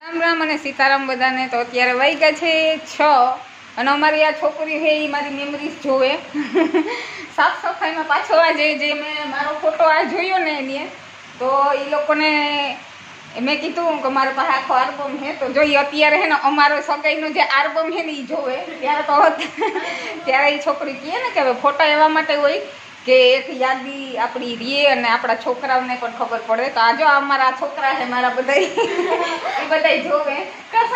રામ રામ અને સીતારામ બધાને. તો અત્યારે વાગ્યા છે 6 અને અમારી આ છોકરી છે એ મારી મેમરીઝ જોવે. સાફ સફાઈમાં પાછો આજે જે મેં મારો ફોટો આ જોયો ને એની તો એ લોકોને મેં કીધું કે મારા પાસે આખો આલ્બમ છે તો જોઈએ. અત્યારે છે ને અમારો સગાઈનો જે આલ્બમ છે ને એ જોવે ત્યારે તો ત્યારે એ છોકરી કહે ને કે હવે ફોટા એવા માટે હોય કે એક યાદી આપણી રીએ અને આપણા છોકરાઓને પણ ખબર પડે. તો આ જો અમારા છોકરા છે મારા બધા એ બધા જોવે કા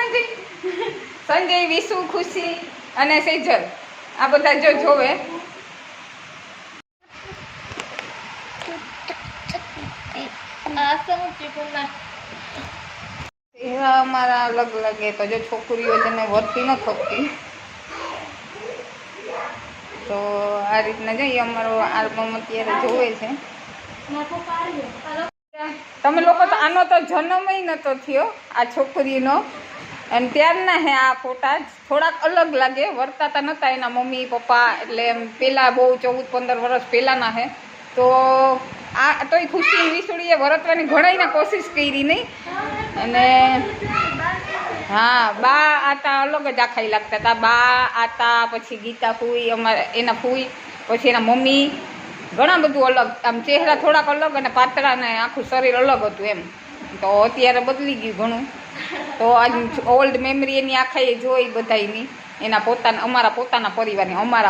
સંજય વિશુ ખુશી અને સેજલ આ બધા જો જોવે. અમારા અલગ લાગે તો જો છોકરીઓ જેને વર્તી ન થતી તો આ રીતના જઈએ. અમારો આલ્બમ અત્યારે જોવે છે. તમે લોકો તો આનો તો જન્મય નહોતો થયો આ છોકરીનો અને ત્યારના હે આ ફોટા થોડાક અલગ લાગે. વર્તાતા નહોતા એના મમ્મી પપ્પા એટલે એમ પહેલાં બહુ 14-15 વર્ષ પહેલાંના હે. તો આ તોય ખુશી વિસુડીએ વરતવાની ઘણાઈને કોશિશ કરી નહીં. અને હા બા આતા અલગ જ આખાઈ લાગતા હતા. બા આતા પછી ગીતા ફૂઈ અમારે એના ફૂઈ પછી એના મમ્મી ઘણા બધું અલગ આમ ચહેરા થોડાક અલગ અને પાતળા ને આખું શરીર અલગ હતું એમ. તો અત્યારે બદલી ગયું ઘણું. તો આજ ઓલ્ડ મેમરી એની આખાઈ જોઈ બધાની એના પોતાના અમારા પોતાના પરિવારની અમારા